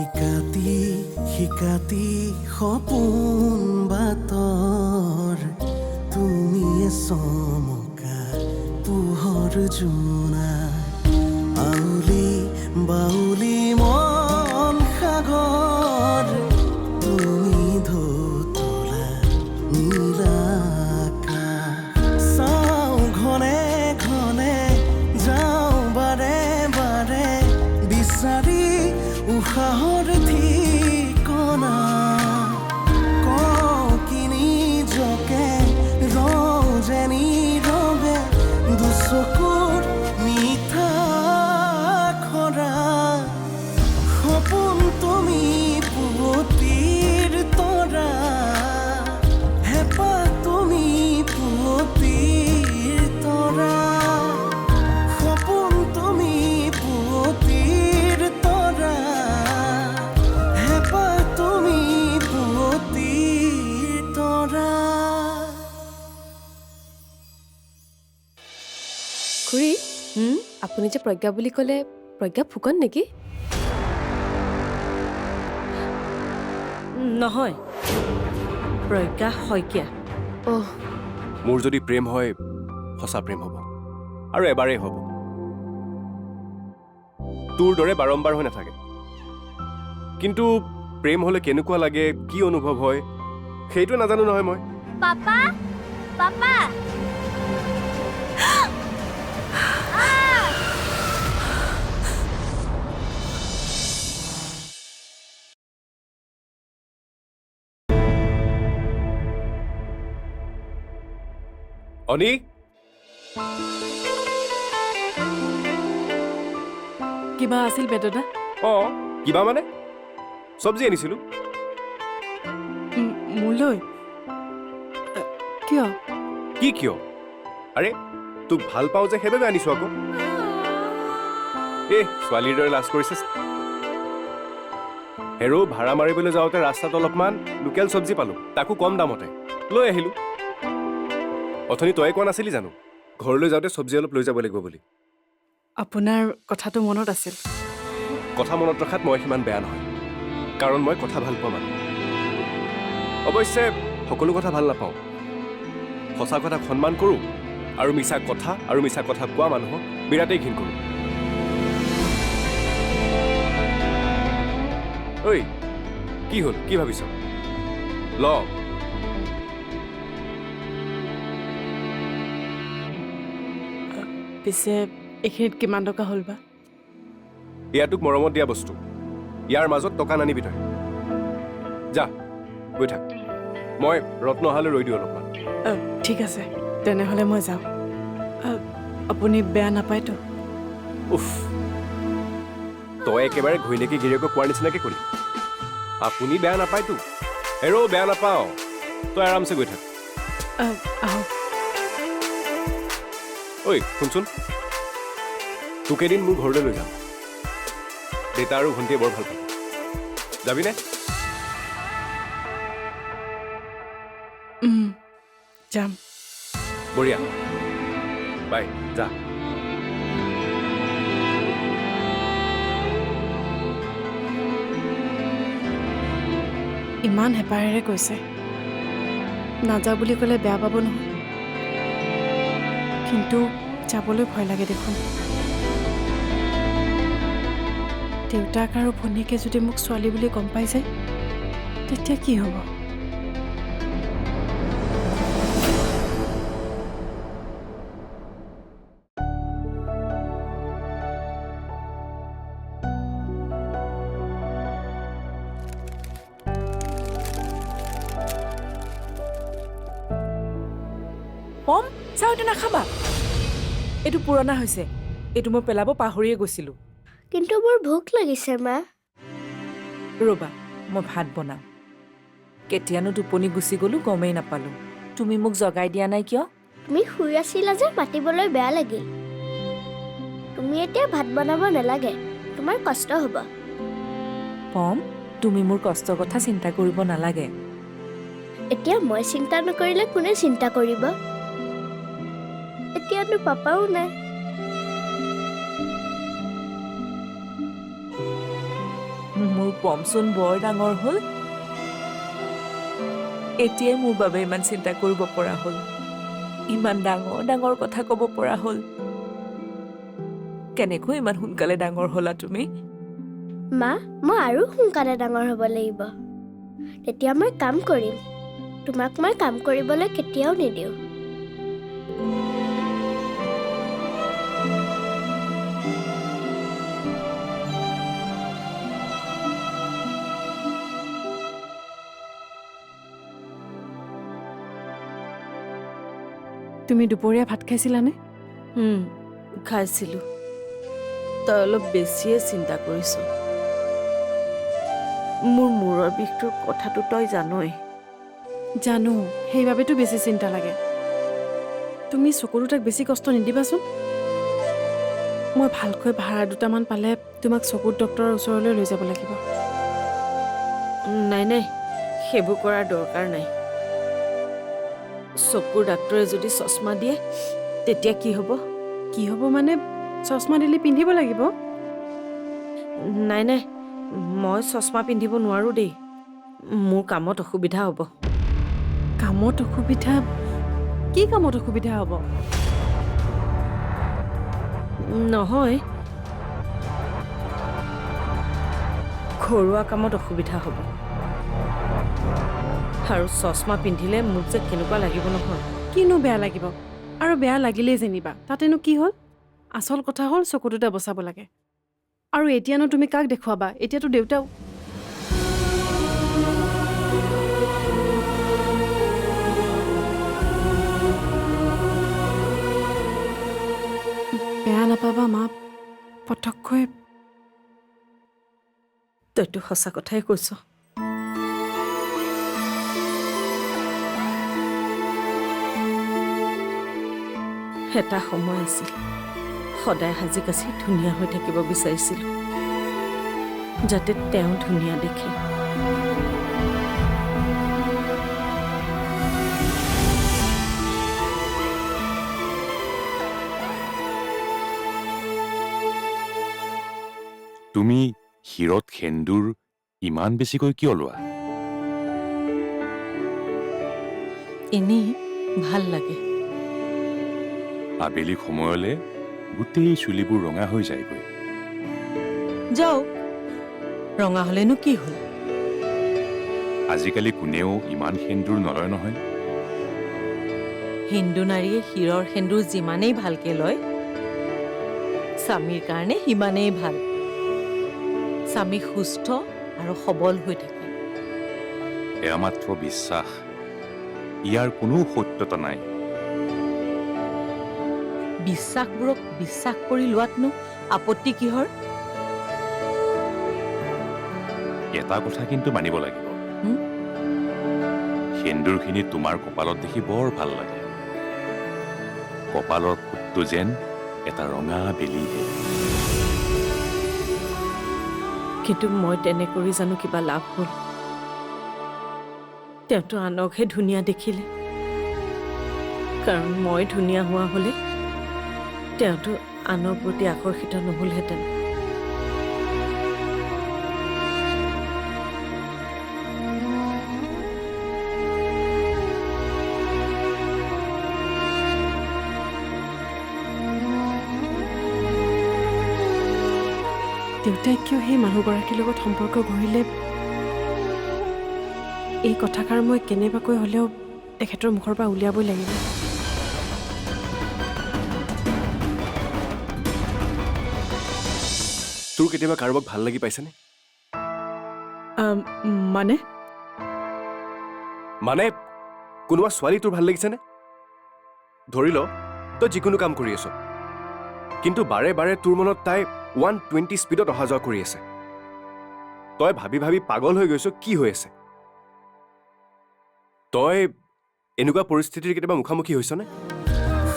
ইকাতি শিকাতি সপোন বাতৰ তুমিয়ে চমকা পোহৰ জোনা আউলি বাউলি মন সাগৰ তুমি ধুতলা নীলা আকাশ চাওঁ ঘনে ঘনে যাওঁ বাৰে বাৰে বিচাৰি উশাহৰ ঠিকনা কওঁ কি নিজকে ৰওঁ যে নীৰৱে দুচকুৰ মিঠা খৰা সপোন তুমি পুৱতিৰ তৰা হেঁপাহ তুমি পুৱতিৰ তৰা সপোন তুমি পুৱতিৰ তৰা হেঁপাহ তুমি পুৱতিৰ তৰা খুৰী আপুনি যে প্ৰজ্ঞা বুলি ক'লে প্ৰজ্ঞা ফুকন নেকি? নহয়, প্ৰজ্ঞা শইকীয়া। অহ, মোৰ যদি প্ৰেম হয় সঁচা প্ৰেম হ'ব আৰু এবাৰেই হ'ব। তোৰ দৰে বাৰম্বাৰ হৈ নাথাকে। কিন্তু প্ৰেম হ'লে কেনেকুৱা লাগে, কি অনুভৱ হয় সেইটো নাজানো নহয় মই। পাপা পাপা অনি, কিবা আছিল বেদনা? কিবা মানে চব্জি আনিছিলো। মোলৈ কিয়? কি কিয়? আৰে তোক ভাল পাওঁ যে সেইবাবে আনিছো আকৌ। ছোৱালীৰ দৰে লাজ কৰিছে। হেৰ' ভাড়া মাৰিবলৈ যাওঁতে ৰাস্তাত অলপমান লোকেল চব্জি পালো, তাকো কম দামতে লৈ আহিলো। অথনি তই কোৱা নাছিলি জানো ঘৰলৈ যাওঁতে চব্জি অলপ লৈ যাব লাগিব বুলি? আপোনাৰ কথাটো মনত আছিল। কথা মনত ৰখাত মই সিমান বেয়া নহয়, কাৰণ মই কথা ভাল পোৱা মানুহ। অৱশ্যে সকলো কথা ভাল নাপাওঁ। সঁচা কথাক সন্মান কৰোঁ আৰু মিছা কথা কোৱা মানুহক বিৰাটেই ঘিণ কৰোঁ। ঐ কি হ'ল, কি ভাবিছ? ল পিছে এইখিনিত কিমান টকা হ'ল বা? এয়া তোক মৰমত দিয়া বস্তু, ইয়াৰ মাজত টকা নানিবি তই। যা গৈ থাক, মই ৰত্ন অহালৈ ৰৈ দিওঁ অলপমান। ঠিক আছে, তেনেহ'লে মই যাওঁ। আপুনি বেয়া নাপায়তো? উফ, তই একেবাৰে ঘৈণীয়েকে গিৰিয়েকক কোৱাৰ নিচিনাকে কৰি। আপুনি বেয়া নাপায়তো? হেৰ' বেয়া নাপাওঁ, তই আৰামছে গৈ থাক। আহক। ঐ শুনচোন, তোক এদিন মোৰ ঘৰলৈ লৈ যাম। দেউতা আৰু ভণ্টিয়ে বৰ ভাল পাব, যাবিনে? যাম। বঢ়িয়া, বাই, যা। ইমান হেঁপাহেৰে কৈছে, নাযাওঁ বুলি ক'লে বেয়া পাব নহয়। কিন্তু যাবলৈ ভয় লাগে দেখোন। দেউতাক আৰু ভনীয়েকে যদি মোক ছোৱালী বুলি গম পাই যায়, তেতিয়া কি হ'ব? পম, চাওঁ এইটো নাখাবা। এইটো পুৰণা হৈছে, এইটো মই পেলাব পাহৰিয়ে গৈছিলোঁ। কিন্তু মোৰ ভোক লাগিছে মা। ৰ'বা, মই ভাত বনাম। কেতিয়ানো টোপনি গুচি গ'লো গমেই নাপালোঁ। তুমি মোক জগাই দিয়া নাই কিয়? তুমি শুই আছিলা যে মাতিবলৈ বেয়া লাগিল। তুমি এতিয়া ভাত বনাব নালাগে, তোমাৰ কষ্ট হ'ব। পম, তুমি মোৰ কষ্টৰ কথা চিন্তা কৰিব নালাগে। এতিয়া মই চিন্তা নকৰিলে কোনে চিন্তা কৰিব? এতিয়াতো পাপাও নাই। মোৰ পমচোন বৰ ডাঙৰ হ'ল এতিয়াই মোৰ বাবে ইমান চিন্তা কৰিব পৰা হ'ল ইমান ডাঙৰ ডাঙৰ কথা ক'ব পৰা হ'ল কেনেকৈ ইমান সোনকালে ডাঙৰ হ'লা তুমি মা মই আৰু সোনকালে ডাঙৰ হ'ব লাগিব তেতিয়া মই কাম কৰিম তোমাক মই কাম কৰিবলৈ কেতিয়াও নিদিওঁ তুমি দুপৰীয়া ভাত খাইছিলানে খাইছিলোঁ তই অলপ বেছিয়ে চিন্তা কৰিছ মোৰ মূৰৰ বিষটোৰ কথাটো তই জানই জানো সেইবাবেতো বেছি চিন্তা লাগে তুমি চকুটো তাক বেছি কষ্ট নিদিবাচোন মই ভালকৈ ভাড়া দুটামান পালে তোমাক চকুৰ ডক্টৰৰ ওচৰলৈ লৈ যাব লাগিব নাই নাই সেইবোৰ কৰাৰ দৰকাৰ নাই চকুৰ ডাক্তৰে যদি চশমা দিয়ে তেতিয়া কি হ'ব মানে চশমা দিলে পিন্ধিব লাগিব নাই নাই মই চশমা পিন্ধিব নোৱাৰোঁ দেই মোৰ কামত অসুবিধা হ'ব কামত অসুবিধা কি কামত অসুবিধা হ'ব নহয় ঘৰুৱা কামত অসুবিধা হ'ব আৰু চশমা পিন্ধিলে মোক যে কেনেকুৱা লাগিব নহয় কিনো বেয়া লাগিব আৰু বেয়া লাগিলেই যেনিবা তাতেনো কি হ'ল আচল কথা হ'ল চকু দুটা বচাব লাগে আৰু এতিয়ানো তুমি কাক দেখুৱাবা এতিয়াতো দেউতাও বেয়া নাপাবা মা পটককৈ তইতো সঁচা কথাই কৈছ এটা সময় আছিল সদায় সাজি কাচি ধুনীয়া হৈ থাকিব বিচাৰিছিলোঁ যাতে তেওঁ ধুনীয়া দেখে তুমি শিৰত সেন্দুৰ ইমান বেছিকৈ কিয় লোৱা এনেই ভাল লাগে আবেলি সময়লৈ গোটেই চুলিবোৰ ৰঙা হৈ যায়গৈ যাওক ৰঙা হ'লেনো কি হ'ল আজিকালি কোনেও ইমান সেন্দুৰ নলয় নহয় হিন্দু নাৰীয়ে শিৰৰ সেন্দুৰ যিমানেই ভালকে লয় স্বামীৰ কাৰণে সিমানেই ভাল স্বামী সুস্থ আৰু সবল হৈ থাকে এয়া মাত্ৰ বিশ্বাস ইয়াৰ কোনো সত্যতা নাই বিশ্বাসবোৰক বিশ্বাস কৰি লোৱাতনো আপত্তি কিহৰ এটা কথা কিন্তু মানিব লাগিব সেন্দুৰখিনি তোমাৰ কপালত দেখি বৰ ভাল লাগে কপালৰ ফুটটো যেন এটা ৰঙা বেলিহে কিন্তু মই তেনে কৰি জানো কিবা লাভ হ'ল তেওঁতো আনকহে ধুনীয়া দেখিলে কাৰণ মই ধুনীয়া হোৱা হ'লে তেওঁতো আনৰ প্ৰতি আকৰ্ষিত নহ'লহেঁতেন দেউতাই কিয় সেই মানুহগৰাকীৰ লগত সম্পৰ্ক গঢ়িলে এই কথাষাৰ মই কেনেবাকৈ হ'লেও তেখেতৰ মুখৰ পৰা উলিয়াবই লাগিব তোৰ কেতিয়াবা কাৰোবাক ভাল লাগি পাইছেনে মানে মানে কোনোবা ছোৱালী তোৰ ভাল লাগিছেনে ধৰি ল তই যিকোনো কাম কৰি আছ কিন্তু বাৰে বাৰে তোৰ মনত তাই 120 স্পীডত অহা যোৱা কৰি আছে তই ভাবি ভাবি পাগল হৈ গৈছ কি হৈ আছে তই এনেকুৱা পৰিস্থিতিৰ কেতিয়াবা মুখামুখি হৈছনে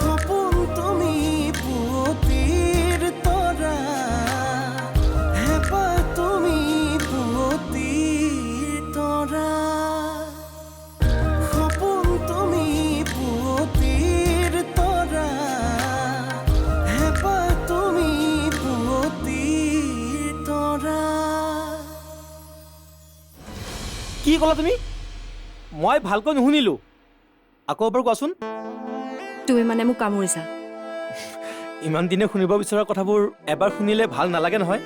সপোন তুমি পুৱতিৰ তৰা হেঁপাহ তুমি পুৱতিৰ তৰা সপোন তুমি পুৱতিৰ তৰা হেঁপাহ তুমি পুৱতিৰ তৰা ক'লা তুমি? মই ভালকৈ নুশুনিলোঁ। আকৌ এবাৰ কোৱাচোন। তুমি মানে মোক কামুৰিছা। ইমান দিনে শুনিব বিচৰা কথাবোৰ এবাৰ শুনিলে ভাল নালাগে নহয়।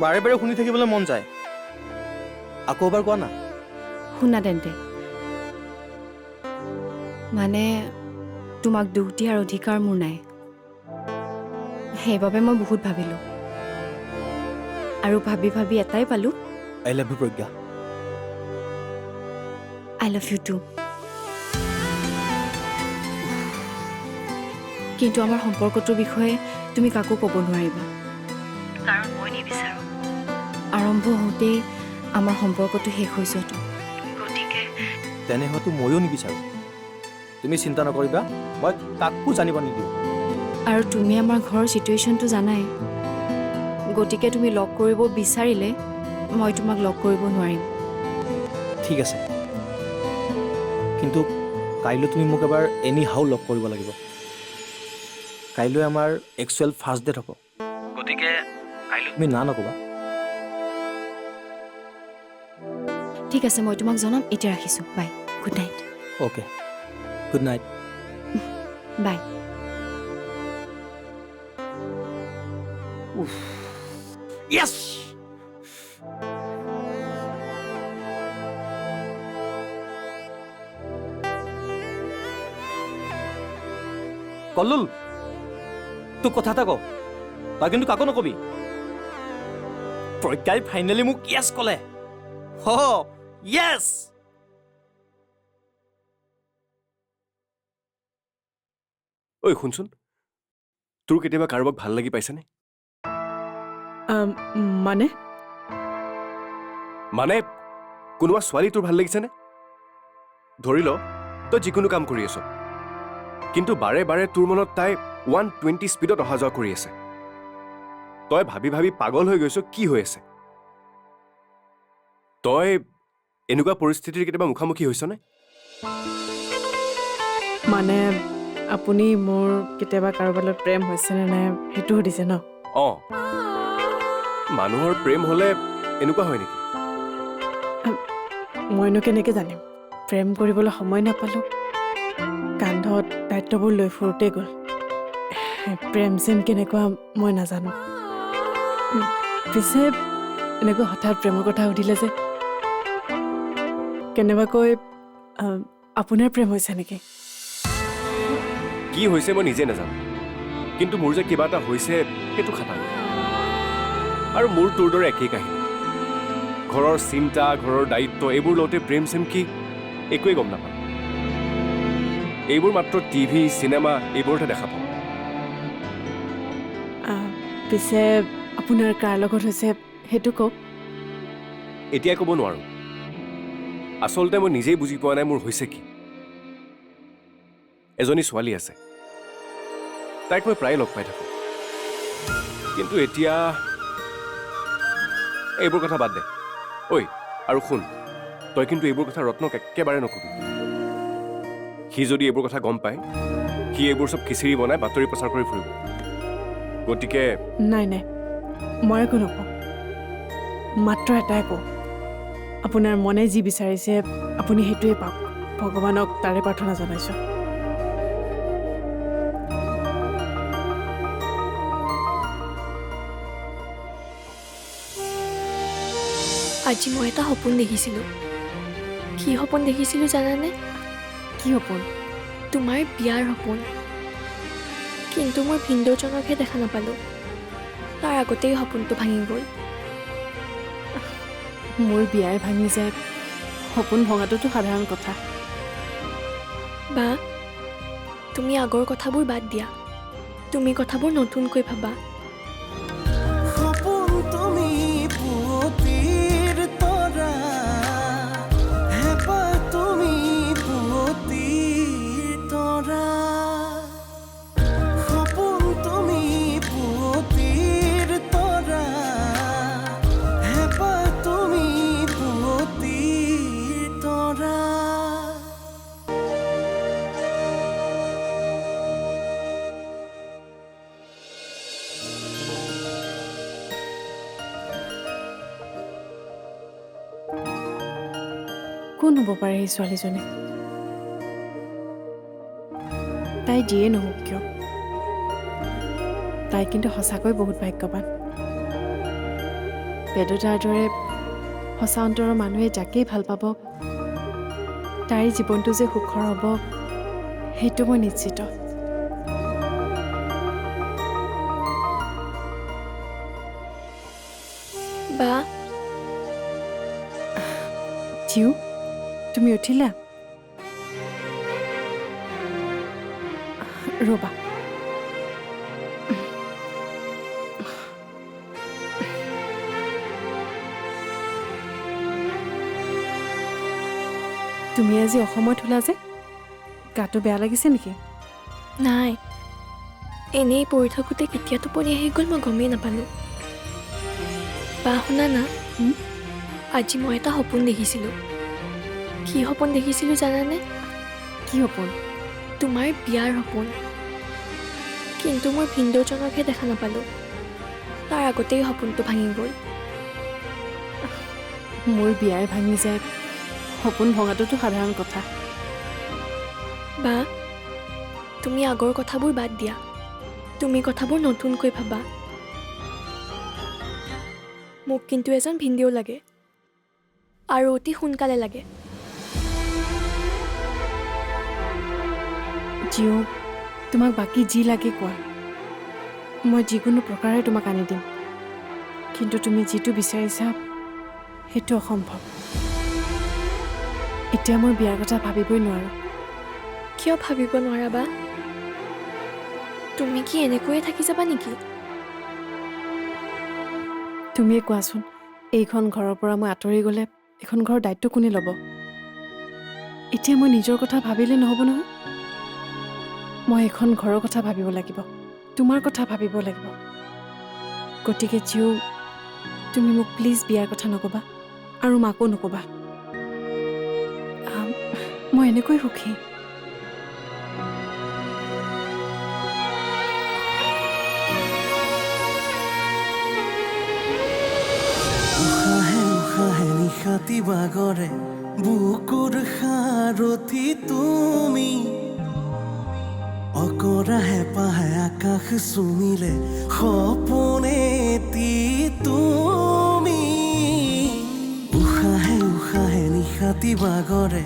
বাৰে বাৰে শুনি থাকিবলৈ মন যায়। আকৌ এবাৰ কোৱা না। শুনা তেন্তে, মানে তোমাক দুখ দিয়াৰ অধিকাৰ মোৰ নাই। সেইবাবে মই বহুত ভাবিলোঁ, আৰু ভাবি ভাবি এটাই পালোঁ, I love you Pragya. I love you too. কিন্তু আমাৰ সম্পৰ্কটোৰ বিষয়ে তুমি কাকো ক'ব নোৱাৰিবা, কাৰণ মই নিবিচাৰোঁ আৰম্ভ হওঁতেই আমাৰ সম্পৰ্কটো শেষ হৈ যোৱাটো। গতিকে তেনে হয়তো ময়ো নিবিচাৰোঁ। তুমি চিন্তা নকৰিবা, মই কাকো জানিব নিদিওঁ। আৰু তুমি আমাৰ ঘৰৰ চিটুৱেশ্যনটো জানাই, গতিকে তুমি লগ কৰিব বিচাৰিলে মই তোমাক লগ কৰিব নোৱাৰিম। ঠিক আছে, কিন্তু কাইলৈ তুমি মোক এবাৰ এনি হাউ লগ কৰিব লাগিব। কাইলৈ আমাৰ একচুৱেল ফাৰ্ষ্ট ডেট হ'ব, গতিকে কাইলৈ তুমি না নক'বা। ঠিক আছে, মই তোমাক জনাম। এতিয়া ৰাখিছোঁ, bye, good night. Okay, good night. Bye. Yes! কল্লুল, তোক কথা এটা কওঁ, তই কিন্তু কাকো নকবি। প্ৰজ্ঞাই ফাইনেলি মোক য়েছ ক'লে। য়েছ! ঐ শুনচোন, তোৰ কেতিয়াবা কাৰোবাক ভাল লাগি পাইছেনে? মানে মানে কোনোবা ছোৱালী তোৰ ভাল লাগিছেনে? ধৰি ল তই যিকোনো কাম কৰি আছ, কিন্তু বাৰে বাৰে তোৰ মনত তাই 120 স্পীডত অহা যোৱা কৰি আছে। তই ভাবি ভাবি পাগল হৈ গৈছ, কি হৈ আছে? তই এনেকুৱা পৰিস্থিতিৰ কেতিয়াবা মুখামুখি হৈছনে? মানে আপুনি মোৰ কেতিয়াবা কাৰোবালৈ প্ৰেম হৈছেনে নাই সেইটো সুধিছে ন? অঁ, মানুহৰ প্ৰেম হ'লে এনেকুৱা হয় নেকি? মইনো কেনেকৈ জানিম? প্ৰেম কৰিবলৈ সময় নাপালোঁ, কান্ধত দায়িত্ববোৰ লৈ ফুৰোঁতে গ'ল। প্ৰেম চেম কেনেকুৱা মই নাজানো। পিছে এনেকুৱা হঠাৎ প্ৰেমৰ কথা সুধিলে যে, কেনেবাকৈ আপোনাৰ প্ৰেম হৈছে নেকি? কি হৈছে মই নিজে নাজানো, কিন্তু মোৰ যে কিবা এটা হৈছে সেইটো খাটাং। আৰু মোৰ তোৰ দৰে একেই কাহিনী। ঘৰৰ চিন্তা, ঘৰৰ দায়িত্ব, এইবোৰ লওঁতে প্ৰেম চেম কি একোৱেই গম নাপাওঁ। এইবোৰ মাত্ৰ টিভি, চিনেমা এইবোৰতে দেখা পাওঁ। পিছে আপোনাৰ কাৰ লগত হৈছে সেইটো কওক। এতিয়া ক'ব নোৱাৰো। আচলতে মই নিজেই বুজি পোৱা নাই মোৰ হৈছে কি। এজনী ছোৱালী আছে, তাইক মই প্ৰায় লগ পাই থাকোঁ, কিন্তু এতিয়া এইবোৰ কথা বাদ দে। ঐ আৰু শুন, তই কিন্তু এইবোৰ কথা ৰত্নক একেবাৰে নকবি। সি যদি এইবোৰ কথা গম পায়, সি এইবোৰ চব খিচিৰি বনাই বাতৰি প্ৰচাৰ কৰি ফুৰিব। গতিকে নাই নাই, মই একো নকওঁ। মাত্ৰ এটাই কওঁ, আপোনাৰ মনে যি বিচাৰিছে আপুনি সেইটোৱে পাওক। ভগৱানক তাৰে প্ৰাৰ্থনা জনাইছোঁ। আজি মই এটা সপোন দেখিছিলোঁ। কি সপোন দেখিছিলোঁ জানানে? কি সপোন? তোমাৰ বিয়াৰ সপোন। কিন্তু মই ভিনদেউজনকহে দেখা নাপালোঁ। তাৰ আগতেই সপোনটো ভাঙি গ'ল। মোৰ বিয়াই ভাঙি যায়, সপোন ভঙাটোতো সাধাৰণ কথা। বা, তুমি আগৰ কথাবোৰ বাদ দিয়া। তুমি কথাবোৰ নতুনকৈ ভাবা। সপোন তুমি পুৱতিৰ তৰা, হেঁপাহ তুমি পুৱতিৰ তৰা। সপোন তুমি পুৱতিৰ তৰা, হেঁপাহ তুমি পুৱতিৰ তৰা। কোন হ'ব পাৰে এই ছোৱালীজনী? তাই যিয়ে নহওক কিয়, তাই কিন্তু সঁচাকৈ বহুত ভাগ্যৱান। বেদতাৰ দৰে সঁচা অন্তৰৰ মানুহে যাকেই ভাল পাব, তাইৰ জীৱনটো যে সুখৰ হ'ব, সেইটো মই নিশ্চিত। বা জিউ, তুমি উঠিলা? ৰ'বা, তুমি আজি অসমত হ'লা যে, গাটো বেয়া লাগিছে নেকি? নাই, এনেই পঢ়ি থাকোঁতে কেতিয়া টোপনি আহি গ'ল মই গমেই নাপালোঁ। বা শুনা না, আজি মই এটা সপোন দেখিছিলোঁ। কি সপোন দেখিছিলোঁ জানানে? কি সপোন? তোমাৰ বিয়াৰ সপোন। কিন্তু মই ভিনদেউজনকহে দেখা নাপালোঁ। তাৰ আগতেই সপোনটো ভাঙি গ'ল। মোৰ বিয়াই ভাঙি যায়, সপোন ভঙাটোতো সাধাৰণ কথা। বা তুমি আগৰ কথাবোৰ বাদ দিয়া, তুমি কথাবোৰ নতুনকৈ ভাবা। মোক কিন্তু এজন ভিনদেউ লাগে, আৰু অতি সোনকালে লাগে। জিও, তোমাক বাকী যি লাগে কোৱা, মই যিকোনো প্ৰকাৰে তোমাক আনি দিম। কিন্তু তুমি যিটো বিচাৰিছা সেইটো অসম্ভৱ। এতিয়া মই বিয়াৰ কথা ভাবিবই নোৱাৰোঁ। কিয় ভাবিব নোৱাৰা বা? তুমি কি এনেকৈয়ে থাকি যাবা নেকি? তুমিয়ে কোৱাচোন, এইখন ঘৰৰ পৰা মই আঁতৰি গ'লে এইখন ঘৰৰ দায়িত্ব কোনে ল'ব? এতিয়া মই নিজৰ কথা ভাবিলে নহ'ব নহয়। মই এখন ঘৰৰ কথা ভাবিব লাগিব, তোমাৰ কথা ভাবিব লাগিব। গতিকে জিও, তুমি মোক প্লিজ বিয়াৰ কথা নক'বা, আৰু মাকো নক'বা। মই এনেকৈ সুখী। উশাহে উশাহে নিশাতি বাগৰে বুকুৰ সাৰথি তুমি, অকৰা হেঁপাহে আকাশ চুমিলে সপোনেতি তুমি। উশাহে উশাহে নিশাতি বাগৰে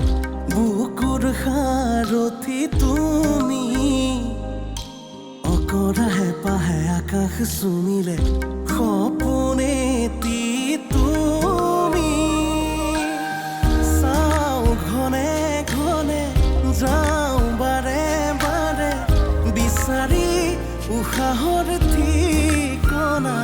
বুকুৰ সাৰথি তুমি, অকৰা হেঁপাহে আকাশ চুমিলে সপোনেতি তুমি। চাওঁ ঘনে ঘনে, যাওঁ বাৰে বাৰে, বিচাৰি উশাহৰ ঠিকনা।